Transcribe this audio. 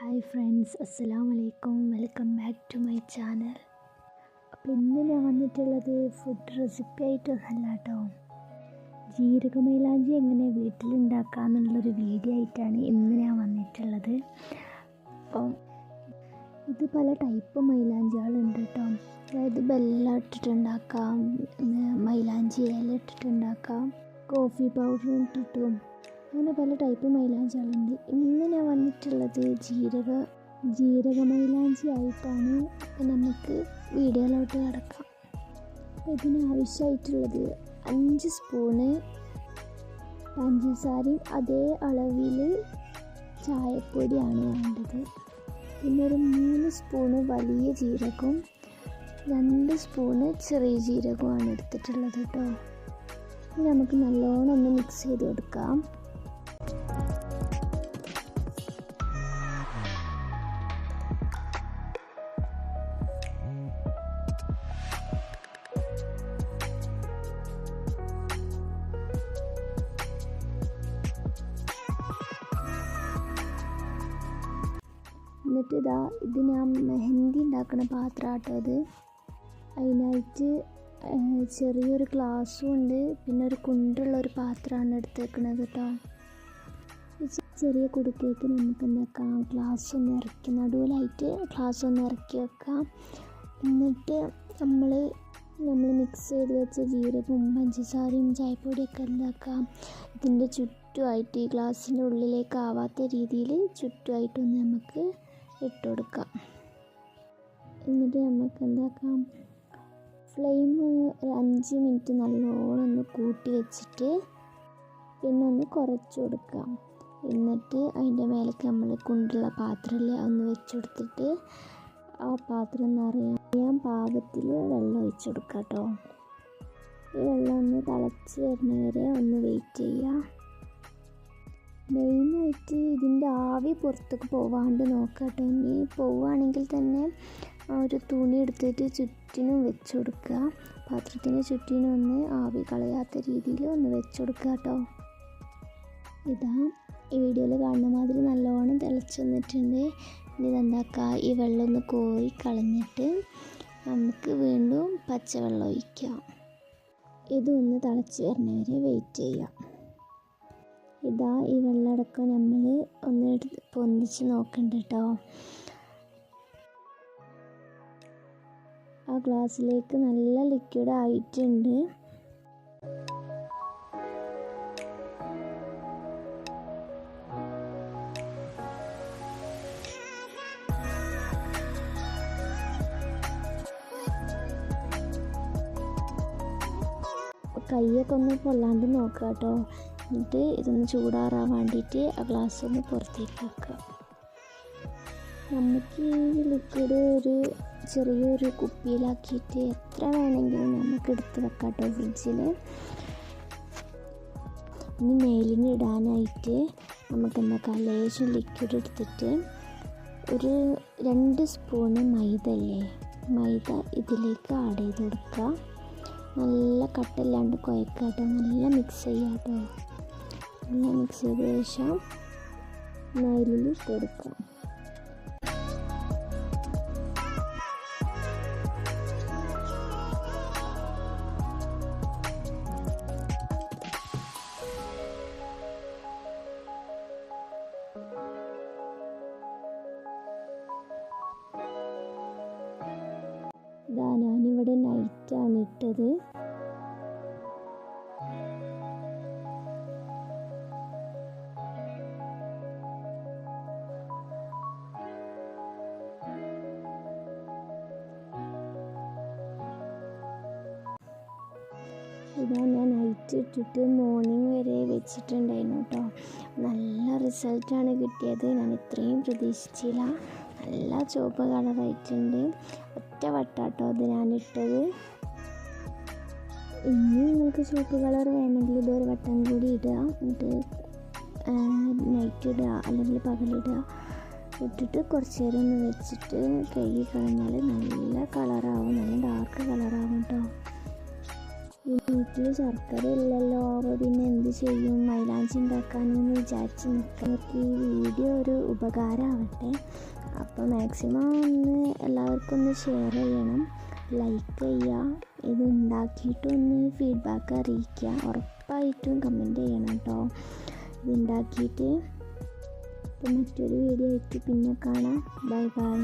Hi friends, അസ്സലാമലൈക്കും. Welcome back to my channel. അപ്പോൾ ഇന്ന് ഞാൻ വന്നിട്ടുള്ളത് ഫുഡ് റെസിപ്പി ആയിട്ടൊന്നല്ല കേട്ടോ. ജീരക മൈലാഞ്ചി എങ്ങനെ വീട്ടിലുണ്ടാക്കാമെന്നുള്ളൊരു വീഡിയോ ആയിട്ടാണ് ഇന്ന് ഞാൻ വന്നിട്ടുള്ളത്. അപ്പം ഇത് പല ടൈപ്പ് മൈലാഞ്ചികളുണ്ട് കേട്ടോ. അതായത് ബെല്ലം ഇട്ടിട്ടുണ്ടാക്കാം, മൈലാഞ്ചി ഇല ഇട്ടിട്ടുണ്ടാക്കാം, കോഫി പൗഡർ ഇട്ടിട്ടും, അങ്ങനെ പല ടൈപ്പ് മൈലാഞ്ചികളുണ്ട്. ഇന്ന് ഞാൻ വന്നിട്ടുള്ളത് ജീരക മൈലാഞ്ചി ആയിട്ടാണ്. നമുക്ക് വീഡിയോയിലോട്ട് കിടക്കാം. ഇതിനാവശ്യമായിട്ടുള്ളത് 5 സ്പൂണ് പഞ്ചസാരയും അതേ അളവിൽ ചായപ്പൊടിയാണ് വേണ്ടത്. പിന്നെ ഒരു 3 സ്പൂണ് വലിയ ജീരകവും 2 സ്പൂണ് ചെറിയ ജീരകവുമാണ് എടുത്തിട്ടുള്ളത് കേട്ടോ. ഇത് നമുക്ക് നല്ലോണം ഒന്ന് മിക്സ് ചെയ്ത് കൊടുക്കാം. എന്നിട്ട് ഇത് ഞാൻ മെഹന്തി ഉണ്ടാക്കുന്ന പാത്രമാട്ടോ അത്. അതിനായിട്ട് ചെറിയൊരു ഗ്ലാസ്സും ഉണ്ട്, പിന്നെ ഒരു കുണ്ടുള്ളൊരു പാത്രമാണ് എടുത്തേക്കുന്നത് കേട്ടോ. ചെറിയ കുടുക്കേക്ക് നമുക്ക് എന്താക്കാം, ഗ്ലാസ് ഒന്ന് ഇറക്കി നടുവിലായിട്ട് ഗ്ലാസ് ഒന്ന് ഇറക്കി വെക്കാം. എന്നിട്ട് നമ്മൾ മിക്സ് ചെയ്ത് വെച്ച ജീരകവും പഞ്ചസാരയും ചായപ്പൊടിയൊക്കെ എന്താക്കാം, ഇതിൻ്റെ ചുറ്റുമായിട്ട് ഈ ഗ്ലാസ്സിൻ്റെ ഉള്ളിലേക്ക് ആവാത്ത രീതിയിൽ ചുറ്റുമായിട്ടൊന്ന് നമുക്ക് ഇട്ട് കൊടുക്കാം. എന്നിട്ട് നമുക്ക് എന്താക്കാം, ഫ്ലെയിം ഒരു 5 മിനിറ്റ് നല്ലോണം ഒന്ന് കൂട്ടി വെച്ചിട്ട് പിന്നെ ഒന്ന് കുറച്ച് കൊടുക്കാം. എന്നിട്ട് അതിൻ്റെ മേലേക്ക് നമ്മൾ കുണ്ടുള്ള പാത്രത്തിൽ ഒന്ന് വെച്ച് കൊടുത്തിട്ട് ആ പാത്രം നിറയാൻ പാകത്തിൽ വെള്ളം ഒഴിച്ച് കൊടുക്കാം കേട്ടോ. ഈ വെള്ളം ഒന്ന് തിളച്ച് വരുന്നവരെ ഒന്ന് വെയിറ്റ് ചെയ്യുക. മെയിനായിട്ട് ഇതിൻ്റെ ആവി പുറത്തേക്ക് പോവാണ്ട് നോക്കുക കേട്ടോ. ഇനി പോവുകയാണെങ്കിൽ തന്നെ ഒരു തുണി എടുത്തിട്ട് ചുറ്റിനും വെച്ച് കൊടുക്കുക. പാത്രത്തിന് ചുറ്റിനും ഒന്ന് ആവി കളയാത്ത രീതിയിൽ ഒന്ന് വെച്ച് കൊടുക്കുക കേട്ടോ. ഈ വീഡിയോയിൽ കാണുന്ന മാതിരി നല്ലോണം തിളച്ച് വന്നിട്ടുണ്ട്. ഇനി ഇതെന്താക്കുക, ഈ വെള്ളം ഒന്ന് കോരി കളഞ്ഞിട്ട് നമുക്ക് വീണ്ടും പച്ചവെള്ളം ഒഴിക്കാം. ഇതൊന്ന് തിളച്ച് വരുന്നവരെ വെയിറ്റ് ചെയ്യാം. ഈ വെള്ളമടക്കം നമ്മൾ ഒന്ന് പൊന്തിച്ച് നോക്കണ്ട കേട്ടോ. ആ ഗ്ലാസ്സിലേക്ക് നല്ല ലിക്വിഡ് ആയിട്ടുണ്ട്. കൈയൊക്കെ ഒന്ന് പൊള്ളാണ്ട് നോക്കുക കേട്ടോ. എന്നിട്ട് ഇതൊന്ന് ചൂടാറാൻ വേണ്ടിയിട്ട് ആ ഗ്ലാസ് ഒന്ന് പുറത്തേക്ക് വെക്കുക. നമുക്ക് ഈ ലിക്വിഡ് ഒരു ചെറിയൊരു കുപ്പിയിലാക്കിയിട്ട് എത്ര വേണമെങ്കിലും നമുക്ക് എടുത്ത് വെക്കാം കേട്ടോ ഫ്രിഡ്ജിൽ. ഇനി മേലിന് ഇടാനായിട്ട് നമുക്ക് എന്താക്കാം, ലേശം ലിക്വിഡ് എടുത്തിട്ട് ഒരു 2 സ്പൂണ് മൈദ ഇതിലേക്ക് ആഡ് ചെയ്ത് കൊടുക്കുക. നല്ല കട്ടില്ലാണ്ട് കുഴക്കുക കേട്ടോ. നല്ല മിക്സ് ചെയ്യുക കേട്ടോ. നല്ല മിക്സ് ചെയ്ത ശേഷം നൈലിൽ ഇട്ട് കൊടുക്കാം. ഞാനിവിടെ നൈറ്റാണ് ഇട്ടത്. ഞാൻ നൈറ്റ് ഇട്ടിട്ട് മോർണിംഗ് വരെ വെച്ചിട്ടുണ്ടായിരുന്നു കേട്ടോ. നല്ല റിസൾട്ടാണ് കിട്ടിയത്. ഞാൻ ഇത്രയും പ്രതീക്ഷിച്ചില്ല. നല്ല ചുവപ്പ് കളറായിട്ടുണ്ട്. ഒറ്റ വട്ടാട്ടോ അത് ഞാനിട്ടത്. ഇനി നിങ്ങൾക്ക് ചുവപ്പ് കളർ വേണമെങ്കിൽ ഇതൊരു വട്ടം കൂടി ഇടുക. എന്നിട്ട് നൈറ്റ് ഇടുക അല്ലെങ്കിൽ പകലിടുക. ഇട്ടിട്ട് കുറച്ച് നേരം ഒന്ന് വെച്ചിട്ട് കഴുകി കളഞ്ഞാൽ നല്ല കളറാവും, നല്ല ഡാർക്ക് കളറാവും കേട്ടോ. വീട്ടിൽ ശർക്കര ഇല്ലല്ലോ, അപ്പോൾ പിന്നെ എന്ത് ചെയ്യും, മൈലാഞ്ചി ഉണ്ടാക്കാനെന്ന് വിചാരിച്ച് നിൽക്കാൻ. ഈ വീഡിയോ ഒരു ഉപകാരമാവട്ടെ. അപ്പോൾ മാക്സിമം ഒന്ന് എല്ലാവർക്കും ഒന്ന് ഷെയർ ചെയ്യണം, ലൈക്ക് ചെയ്യുക. ഇത് ഉണ്ടാക്കിയിട്ടൊന്ന് ഫീഡ്ബാക്ക് അറിയിക്കുക. ഉറപ്പായിട്ടും കമൻറ്റ് ചെയ്യണം കേട്ടോ ഇത് ഉണ്ടാക്കിയിട്ട്. അപ്പോൾ മറ്റൊരു വീഡിയോ ആയിട്ട് പിന്നെ കാണാം. Bye bye.